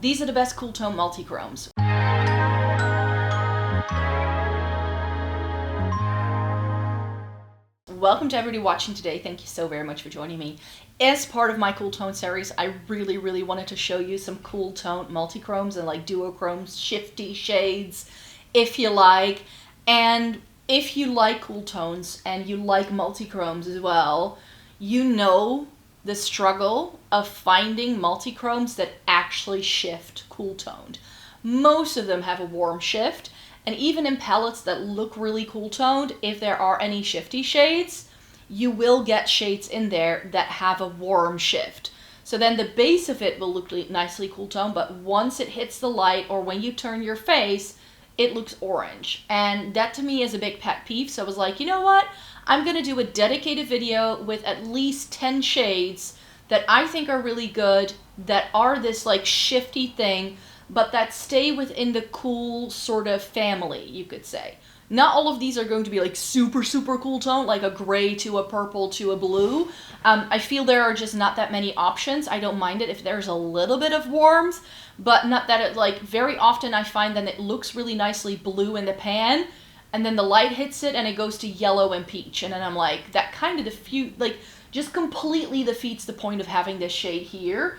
These are the best cool tone multichromes. Welcome to everybody watching today. Thank you so very much for joining me. As part of my cool tone series, I really wanted to show you some cool tone multichromes and like duochromes, shifty shades, if you like. And if you like cool tones and you like multichromes as well, you know the struggle of finding multichromes that actually shift cool toned. Most of them have a warm shift, and even in palettes that look really cool toned, if there are any shifty shades, you will get shades in there that have a warm shift. So then the base of it will look nicely cool toned, but once it hits the light or when you turn your face, it looks orange. And that to me is a big pet peeve. So I was like, you know what? I'm gonna do a dedicated video with at least 10 shades that I think are really good, that are this like shifty thing, but that stay within the cool sort of family, you could say. Not all of these are going to be like super cool tone, like a gray to a purple to a blue. I feel there are just not that many options. I don't mind it if there's a little bit of warmth, but not that it like, very often I find that it looks really nicely blue in the pan, and then the light hits it and it goes to yellow and peach. And then I'm like, that kind of just completely defeats the point of having this shade here.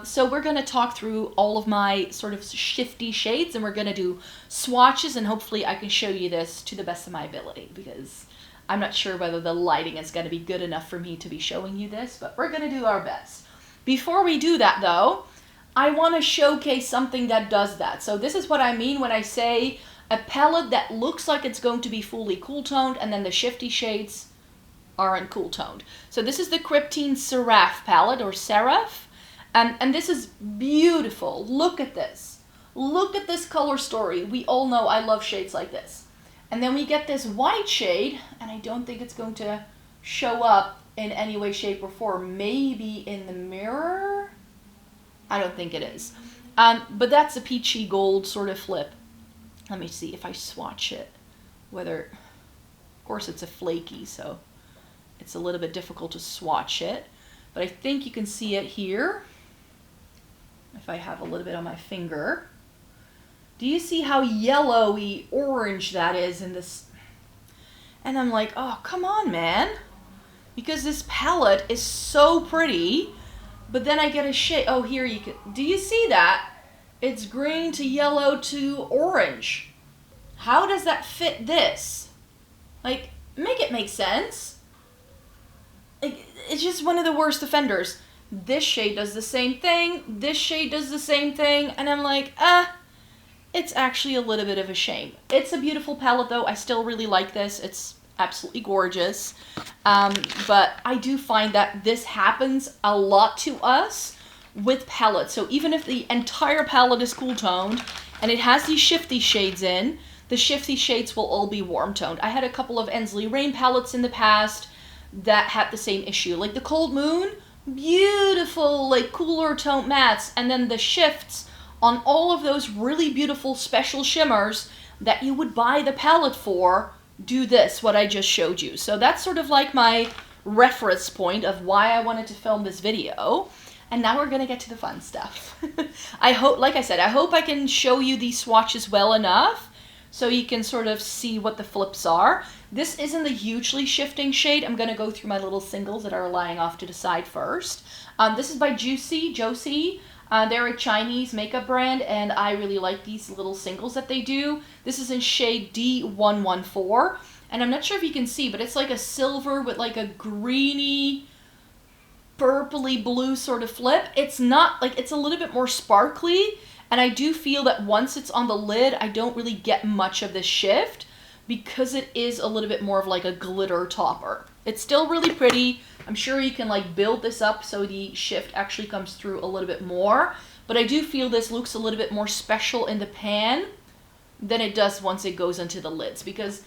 So we're going to talk through all of my sort of shifty shades, and we're going to do swatches, and hopefully I can show you this to the best of my ability, because I'm not sure whether the lighting is going to be good enough for me to be showing you this, but we're going to do our best. Before we do that though, I want to showcase something that does that. So this is what I mean when I say a palette that looks like it's going to be fully cool toned and then the shifty shades aren't cool toned. So this is the Kryptein Seraph palette, or Seraph. And this is beautiful. Look at this. Look at this color story. We all know I love shades like this. And then we get this white shade, and I don't think it's going to show up in any way, shape, or form. Maybe in the mirror? I don't think it is. But that's a peachy gold sort of flip. Let me see if I swatch it. Whether, of course it's a flaky, so it's a little bit difficult to swatch it. But I think you can see it here. If I have a little bit on my finger. Do you see how yellowy orange that is in this? And I'm like, oh, come on, man. Because this palette is so pretty. But then I get a shade. Oh, here you can. Do you see that? It's green to yellow to orange. How does that fit this? Like, make it make sense. Like, it's just one of the worst offenders. This shade does the same thing, this shade does the same thing, and I'm like, it's actually a little bit of a shame. It's a beautiful palette though, I still really like this, it's absolutely gorgeous, but I do find that this happens a lot to us with palettes. So even if the entire palette is cool toned, and it has these shifty shades in, the shifty shades will all be warm toned. I had a couple of Ensley Rain palettes in the past that had the same issue, like the Cold Moon, beautiful like cooler tone mattes, and then the shifts on all of those really beautiful special shimmers that you would buy the palette for do this, what I just showed you. So that's sort of like my reference point of why I wanted to film this video. And now we're gonna get to the fun stuff. I hope, like I said, I hope I can show you these swatches well enough so you can sort of see what the flips are. This isn't a hugely shifting shade. I'm gonna go through my little singles that are lying off to the side first. This is by Joocyee. They're a Chinese makeup brand, and I really like these little singles that they do. This is in shade D114, and I'm not sure if you can see, but it's like a silver with like a greeny, purpley blue sort of flip. It's not, like, it's a little bit more sparkly, and I do feel that once it's on the lid, I don't really get much of this shift because it is a little bit more of like a glitter topper. It's still really pretty. I'm sure you can like build this up so the shift actually comes through a little bit more, but I do feel this looks a little bit more special in the pan than it does once it goes into the lids, because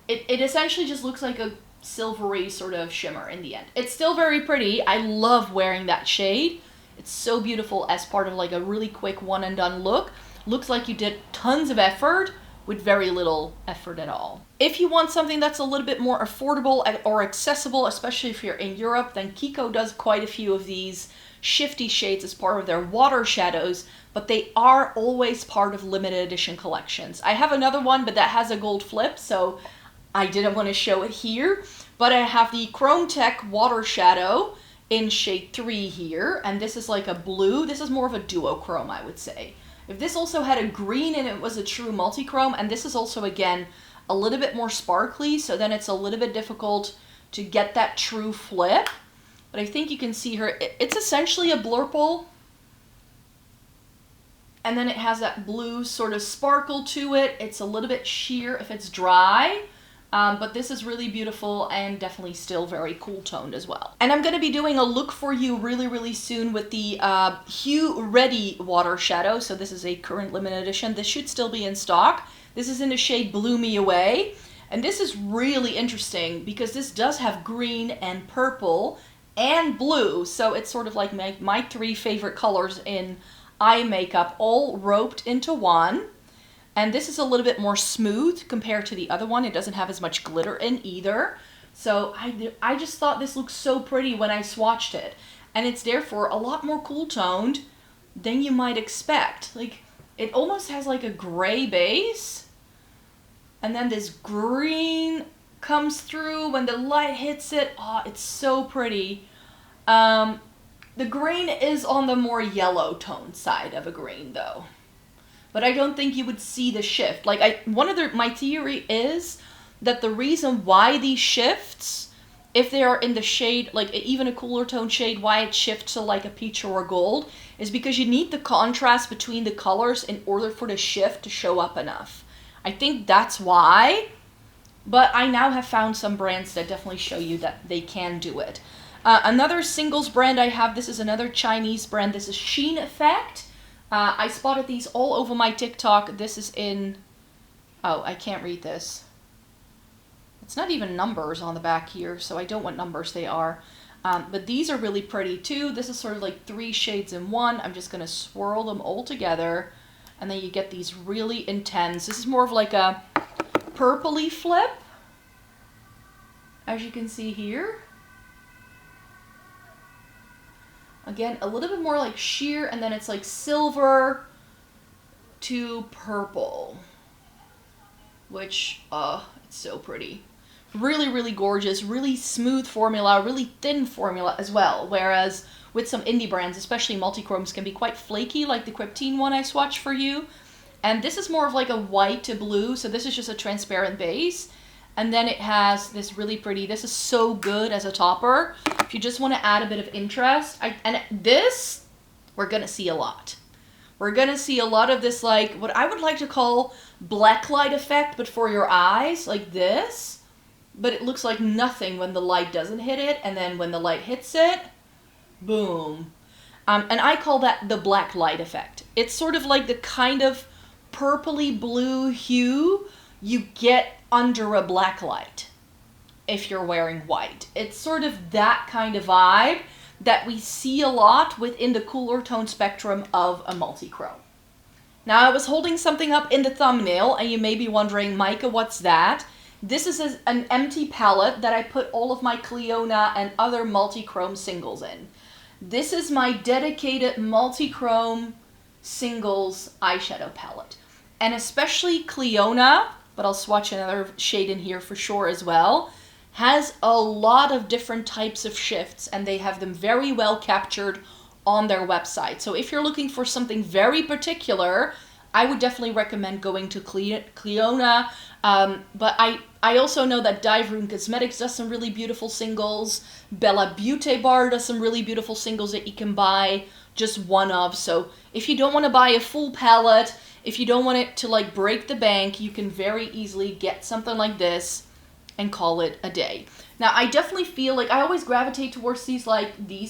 it essentially just looks like a silvery sort of shimmer in the end. It's still very pretty. I love wearing that shade. It's so beautiful as part of like a really quick one and done look. Looks like you did tons of effort with very little effort at all. If you want something that's a little bit more affordable or accessible, especially if you're in Europe, then Kiko does quite a few of these shifty shades as part of their water shadows, but they are always part of limited edition collections. I have another one, but that has a gold flip, so I didn't want to show it here. But I have the Chrome Tech Water Shadow in shade 3 here, and this is like a blue. This is more of a duochrome, I would say. If this also had a green and it was a true multichrome, and this is also, again, a little bit more sparkly, so then it's a little bit difficult to get that true flip. But I think you can see her. It's essentially a blurple. And then it has that blue sort of sparkle to it. It's a little bit sheer if it's dry. But this is really beautiful and definitely still very cool toned as well. And I'm going to be doing a look for you really, really soon with the Hue Ready Water Shadow. So this is a current limited edition. This should still be in stock. This is in the shade Blew Me Away. And this is really interesting because this does have green and purple and blue. So it's sort of like my 3 favorite colors in eye makeup all roped into one. And this is a little bit more smooth compared to the other one. It doesn't have as much glitter in either. So I just thought this looked so pretty when I swatched it. And it's therefore a lot more cool toned than you might expect. Like, it almost has like a gray base. And then this green comes through when the light hits it. Oh, it's so pretty. The green is on the more yellow tone side of a green though. But I don't think you would see the shift. Like my theory is that the reason why these shifts, if they are in the shade, like even a cooler tone shade, why it shifts to like a peach or a gold, is because you need the contrast between the colors in order for the shift to show up enough. I think that's why, but I now have found some brands that definitely show you that they can do it. Another singles brand I have, this is another Chinese brand, this is Sheen Effect. I spotted these all over my TikTok. This is in, oh, I can't read this. It's not even numbers on the back here, so I don't know what numbers they are. But these are really pretty too. This is sort of like 3 shades in one. I'm just going to swirl them all together. And then you get these really intense. This is more of like a purpley flip, as you can see here. Again, a little bit more like sheer, and then it's like silver to purple, which, it's so pretty. Really, really gorgeous, really smooth formula, really thin formula as well, whereas with some indie brands, especially multichromes, can be quite flaky, like the Kryptein one I swatched for you. And this is more of like a white to blue, so this is just a transparent base. And then it has this really pretty, this is so good as a topper. If you just want to add a bit of interest. And this, we're going to see a lot. We're going to see a lot of this, like, what I would like to call black light effect, but for your eyes, like this. But it looks like nothing when the light doesn't hit it, and then when the light hits it, boom. And I call that the black light effect. It's sort of like the kind of purpley blue hue you get under a black light if you're wearing white. It's sort of that kind of vibe that we see a lot within the cooler tone spectrum of a multichrome. Now, I was holding something up in the thumbnail, and you may be wondering, Micah, what's that? This is an empty palette that I put all of my Cliona and other multichrome singles in. This is my dedicated multichrome singles eyeshadow palette. And especially Cliona, but I'll swatch another shade in here for sure as well, has a lot of different types of shifts, and they have them very well captured on their website. So if you're looking for something very particular, I would definitely recommend going to Cliona. But I also know that Dive Room Cosmetics does some really beautiful singles. Bella Beauty Bar does some really beautiful singles that you can buy just one of. So if you don't want to buy a full palette, if you don't want it to like break the bank, you can very easily get something like this and call it a day. Now, I definitely feel like I always gravitate towards these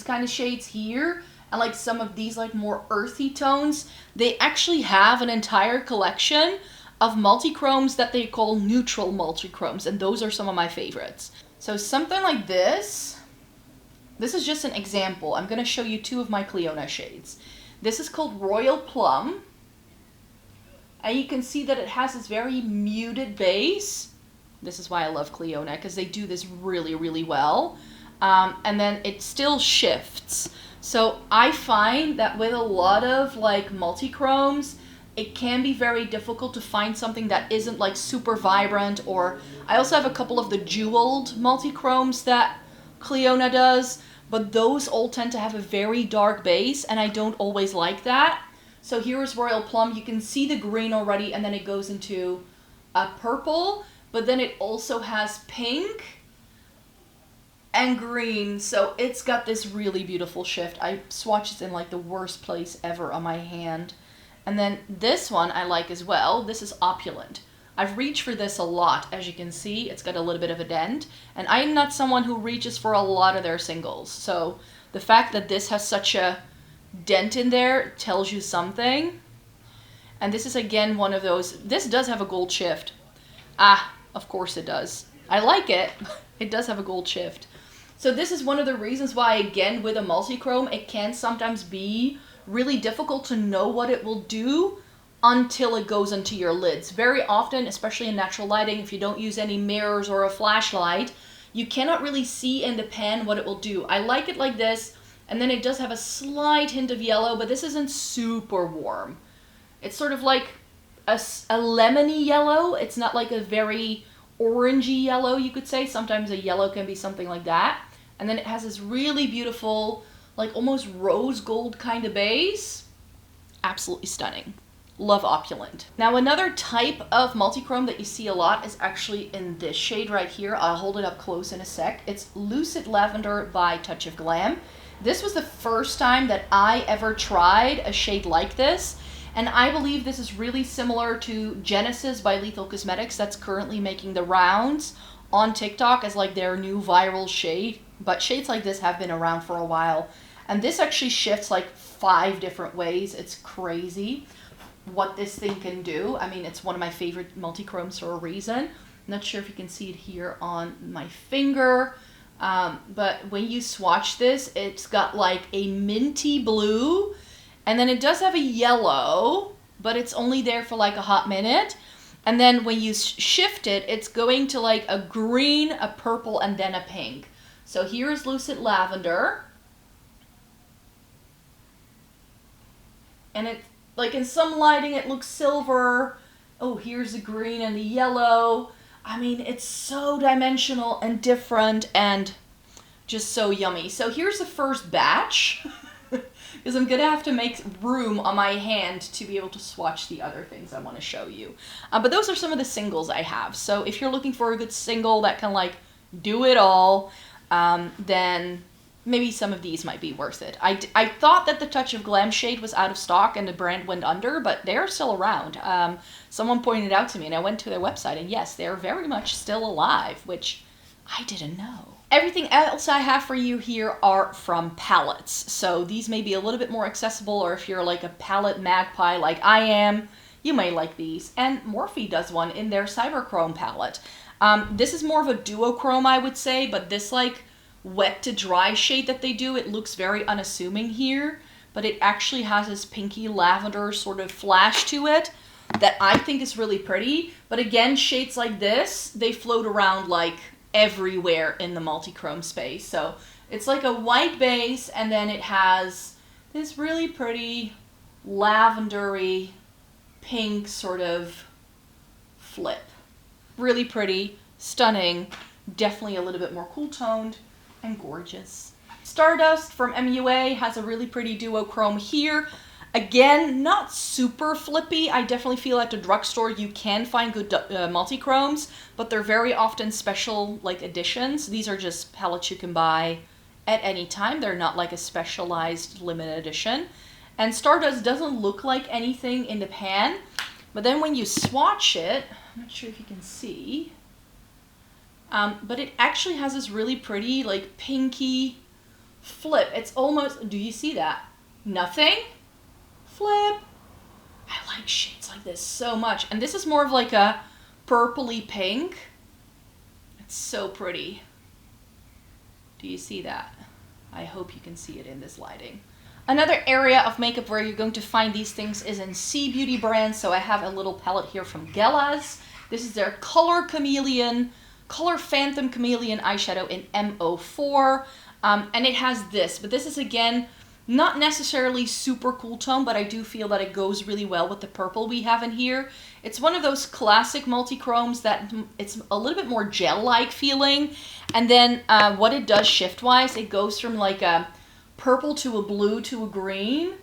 kind of shades here, and like some of these like more earthy tones. They actually have an entire collection of multichromes that they call neutral multichromes, and those are some of my favorites. So something like this is just an example. I'm going to show you 2 of my Cliona shades. This is called Royal Plum, and you can see that it has this very muted base. This is why I love Cliona, because they do this really, really well. And then it still shifts. So I find that with a lot of like multichromes, it can be very difficult to find something that isn't like super vibrant. Or I also have a couple of the jeweled multichromes that Clionadh does, but those all tend to have a very dark base, and I don't always like that. So here is Royal Plum. You can see the green already, and then it goes into a purple, but then it also has pink and green, so it's got this really beautiful shift. I swatched it in like the worst place ever on my hand. And then this one I like as well. This is Opulent. I've reached for this a lot. As you can see, it's got a little bit of a dent, and I'm not someone who reaches for a lot of their singles. So the fact that this has such a dent in there tells you something. And this is again one of those, this does have a gold shift. Ah, of course it does. I like it. It does have a gold shift. So this is one of the reasons why, again, with a multichrome, it can sometimes be really difficult to know what it will do until it goes into your lids. Very often, especially in natural lighting, if you don't use any mirrors or a flashlight, you cannot really see in the pan what it will do. I like it like this, and then it does have a slight hint of yellow, but this isn't super warm. It's sort of like a lemony yellow. It's not like a very orangey yellow, you could say. Sometimes a yellow can be something like that. And then it has this really beautiful, like almost rose gold kind of base. Absolutely stunning. Love Opulent. Now another type of multichrome that you see a lot is actually in this shade right here. I'll hold it up close in a sec. It's Lucid Lavender by Touch of Glam. This was the first time that I ever tried a shade like this. And I believe this is really similar to Genesis by Lethal Cosmetics that's currently making the rounds on TikTok as like their new viral shade. But shades like this have been around for a while. And this actually shifts like 5 different ways. It's crazy what this thing can do. I mean, it's one of my favorite multichromes for a reason. I'm not sure if you can see it here on my finger. But when you swatch this, it's got like a minty blue. And then it does have a yellow, but it's only there for like a hot minute. And then when you shift it, it's going to like a green, a purple, and then a pink. So here is Lucid Lavender. And it, like in some lighting, it looks silver. Oh, here's the green and the yellow. I mean, it's so dimensional and different and just so yummy. So here's the first batch. Because I'm going to have to make room on my hand to be able to swatch the other things I want to show you. But those are some of the singles I have. So if you're looking for a good single that can like do it all, then maybe some of these might be worth it. I thought that the Touch of Glam shade was out of stock and the brand went under, but they're still around. Someone pointed out to me and I went to their website and yes, they're very much still alive, which I didn't know. Everything else I have for you here are from palettes. So these may be a little bit more accessible, or if you're like a palette magpie like I am, you may like these. And Morphe does one in their Cyberchrome palette. This is more of a duochrome, I would say, but this like wet to dry shade that they do, it looks very unassuming here, but it actually has this pinky lavender sort of flash to it that I think is really pretty. But again, shades like this, they float around like everywhere in the multichrome space. So it's like a white base and then it has this really pretty lavendery pink sort of flip. Really pretty, stunning, definitely a little bit more cool toned and gorgeous. Stardust from MUA has a really pretty duochrome here. Again, not super flippy. I definitely feel at the drugstore you can find good multichromes, but they're very often special like editions. These are just palettes you can buy at any time. They're not like a specialized limited edition. And Stardust doesn't look like anything in the pan, but then when you swatch it, I'm not sure if you can see, but it actually has this really pretty like pinky flip. It's almost, do you see that? Nothing? Flip. I like shades like this so much. And this is more of like a purpley pink. It's so pretty. Do you see that? I hope you can see it in this lighting. Another area of makeup where you're going to find these things is in C Beauty brands. So I have a little palette here from Gellas. This is their Color Phantom Chameleon eyeshadow in M04. And it has this, but this is again Not necessarily super cool tone, but I do feel that it goes really well with the purple we have in here. It's one of those classic multichromes that it's a little bit more gel-like feeling. And then what it does shift-wise, it goes from like a purple to a blue to a green.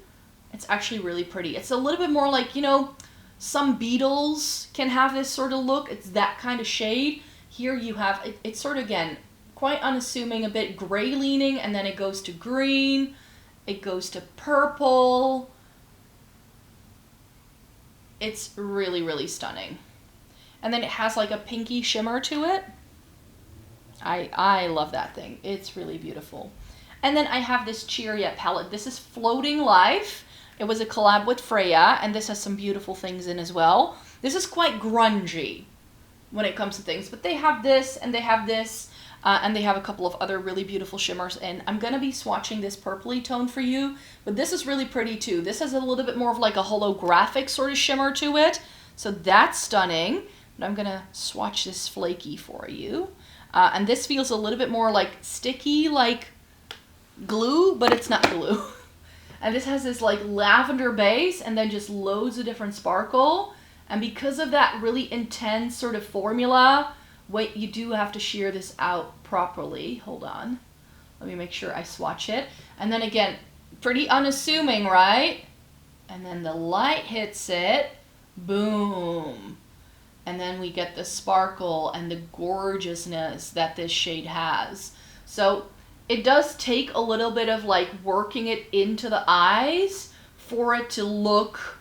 It's actually really pretty. It's a little bit more like, you know, some beetles can have this sort of look. It's that kind of shade. Here you have, it's sort of, again, quite unassuming, a bit gray leaning, and then it goes to green. It goes to purple. It's really, really stunning. And then it has like a pinky shimmer to it. I love that thing. It's really beautiful. And then I have this Cheeria palette. This is Floating Life. It was a collab with Freya, and this has some beautiful things in as well. This is quite grungy when it comes to things, but they have this, and they have this, and they have a couple of other really beautiful shimmers. And I'm going to be swatching this purpley tone for you, but this is really pretty too. This has a little bit more of like a holographic sort of shimmer to it, so that's stunning. But I'm going to swatch this flaky for you. And this feels a little bit more like sticky, like glue, but it's not glue. And this has this like lavender base and then just loads of different sparkle. And because of that really intense sort of formula, wait, you do have to shear this out properly. Hold on. Let me make sure I swatch it. And then again, pretty unassuming, right? And then the light hits it. Boom. And then we get the sparkle and the gorgeousness that this shade has. So it does take a little bit of like working it into the eyes for it to look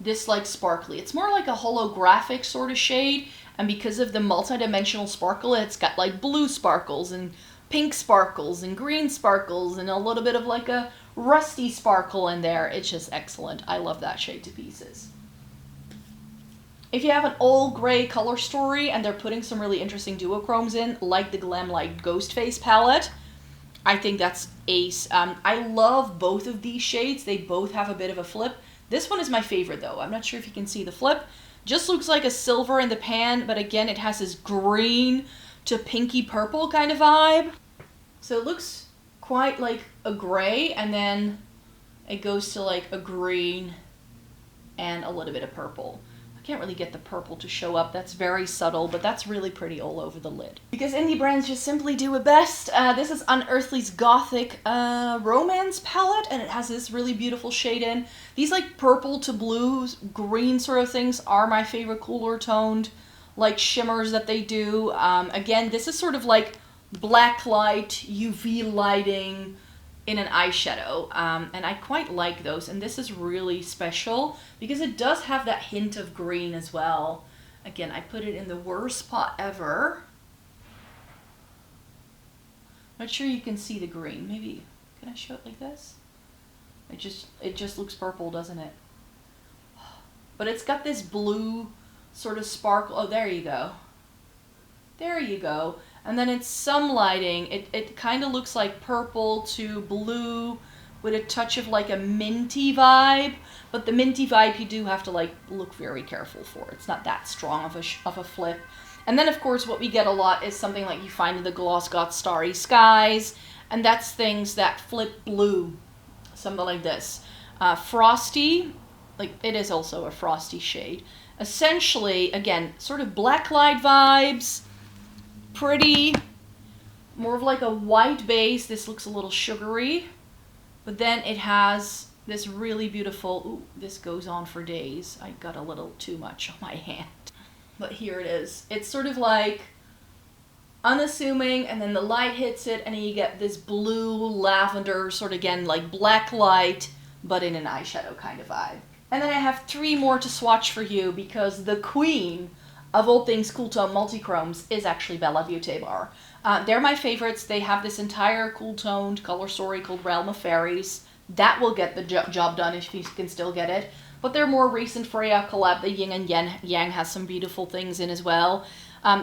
this like sparkly. It's more like a holographic sort of shade, and because of the multi-dimensional sparkle, it's got like blue sparkles and pink sparkles and green sparkles and a little bit of like a rusty sparkle in there. It's just excellent. I love that shade to pieces. If you have an all gray color story and they're putting some really interesting duochromes in, like the Glam Light Ghostface palette, I think that's ace. I love both of these shades. They both have a bit of a flip. This one is my favorite though. I'm not sure if you can see the flip. Just looks like a silver in the pan, but again, it has this green to pinky purple kind of vibe. So it looks quite like a gray, and then it goes to like a green and a little bit of purple. Can't really get the purple to show up. That's very subtle, but that's really pretty all over the lid. Because indie brands just simply do it best. This is Unearthly's Gothic Romance palette, and it has this really beautiful shade in. These like purple to blue, green sort of things are my favorite cooler toned like shimmers that they do. Again, this is sort of like black light, UV lighting in an eyeshadow, and I quite like those, and this is really special because it does have that hint of green as well. Again, I put it in the worst spot ever. Not sure you can see the green. Maybe, can I show it like this? It just looks purple, doesn't it? But it's got this blue sort of sparkle. Oh, there you go. There you go. And then in some lighting, it kind of looks like purple to blue with a touch of like a minty vibe. But the minty vibe you do have to like look very careful for. It's not that strong of a flip. And then of course what we get a lot is something like you find in the Gloss Got Starry Skies. And that's things that flip blue. Something like this. Frosty, like it is also a frosty shade. Essentially, again, sort of black light vibes. Pretty, more of like a white base. This looks a little sugary, but then it has this really beautiful, ooh, this goes on for days. I got a little too much on my hand, but here it is. It's sort of like unassuming, and then the light hits it, and then you get this blue lavender sort of, again, like black light, but in an eyeshadow kind of vibe. And then I have 3 more to swatch for you because the queen of all things cool tone multichromes is actually Bella Beauté Bar. They're my favorites. They have this entire cool toned color story called Realm of Fairies. That will get the job done if you can still get it. But their more recent Freya collab, the Yin and Yang, has some beautiful things in as well.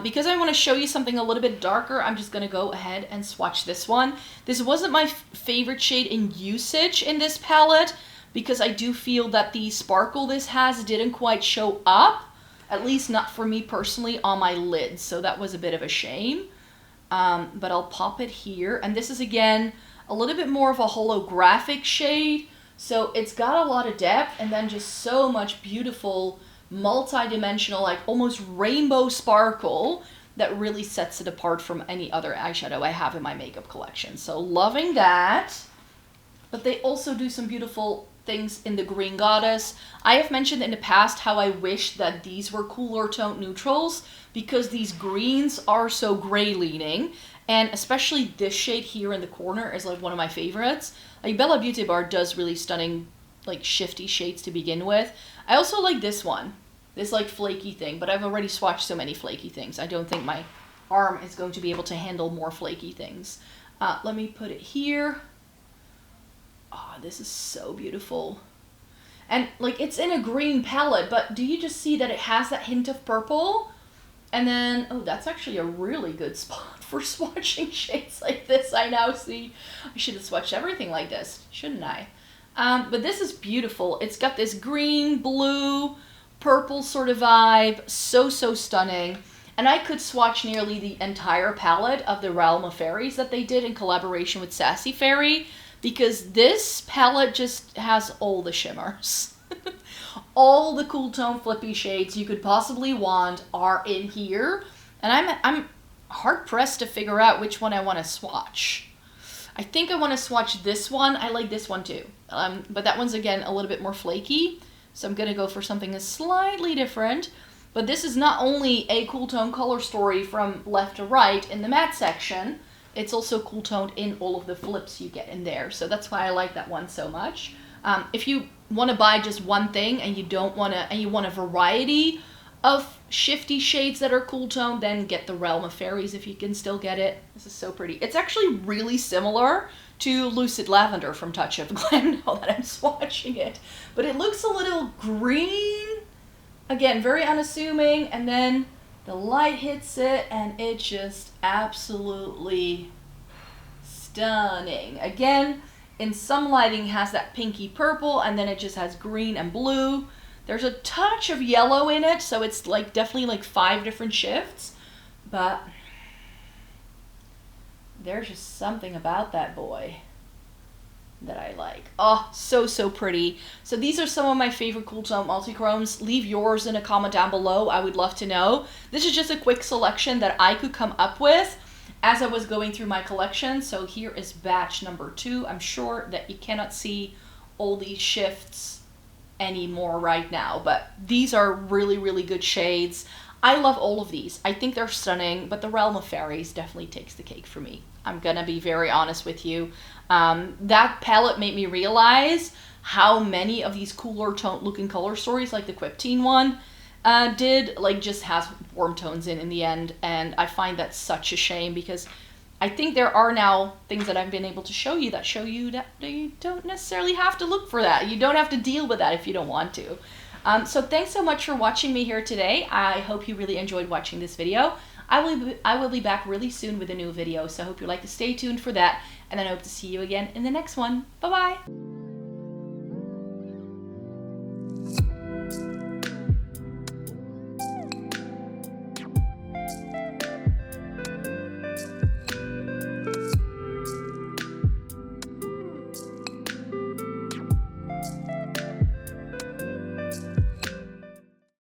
Because I want to show you something a little bit darker, I'm just going to go ahead and swatch this one. This wasn't my favorite shade in usage in this palette, because I do feel that the sparkle this has didn't quite show up. At least not for me personally on my lids, so that was a bit of a shame. But I'll pop it here. And this is again a little bit more of a holographic shade. So it's got a lot of depth and then just so much beautiful multi-dimensional, like almost rainbow sparkle that really sets it apart from any other eyeshadow I have in my makeup collection. So loving that. But they also do some beautiful things in the Green Goddess. I have mentioned in the past how I wish that these were cooler toned neutrals because these greens are so gray leaning, and especially this shade here in the corner is like one of my favorites. Like Bella Beauty Bar does really stunning like shifty shades to begin with. I also like this one, this like flaky thing, but I've already swatched so many flaky things. I don't think my arm is going to be able to handle more flaky things. Let me put it here. Oh, this is so beautiful. And like it's in a green palette, but do you just see that it has that hint of purple? And then, oh, that's actually a really good spot for swatching shades like this. I now see I should have swatched everything like this, shouldn't I? But this is beautiful. It's got this green, blue, purple sort of vibe. So stunning. And I could swatch nearly the entire palette of the Realm of Fairies that they did in collaboration with Sassy Fairy, because this palette just has all the shimmers. All the cool tone flippy shades you could possibly want are in here. And I'm hard pressed to figure out which one I want to swatch. I think I want to swatch this one. I like this one too. But that one's again a little bit more flaky. So I'm going to go for something that's slightly different. But this is not only a cool tone color story from left to right in the matte section, it's also cool toned in all of the flips you get in there. So that's why I like that one so much. If you want to buy just one thing and you don't want to, and you want a variety of shifty shades that are cool toned, then get the Realm of Fairies if you can still get it. This is so pretty. It's actually really similar to Lucid Lavender from Touch of Glam now that I'm swatching it. But it looks a little green. Again, very unassuming, and then the light hits it and it's just absolutely stunning. Again, in some lighting has that pinky purple, and then it just has green and blue. There's a touch of yellow in it, so it's like definitely like 5 different shifts, but there's just something about that boy that I like. Oh, so pretty. So these are some of my favorite cool tone multichromes. Leave yours in a comment down below. I would love to know. This is just a quick selection that I could come up with as I was going through my collection. So here is batch number 2. I'm sure that you cannot see all these shifts anymore right now, but these are really good shades. I love all of these. I think they're stunning, but the Realm of Fairies definitely takes the cake for me. I'm gonna be very honest with you. That palette made me realize how many of these cooler tone looking color stories, like the Kryptein one, did, like just has warm tones in the end, and I find that such a shame because I think there are now things that I've been able to show you that you don't necessarily have to look for that. You don't have to deal with that if you don't want to. So thanks so much for watching me here today. I hope you really enjoyed watching this video. I will be back really soon with a new video, so I hope you'd like to stay tuned for that, and then I hope to see you again in the next one. Bye-bye!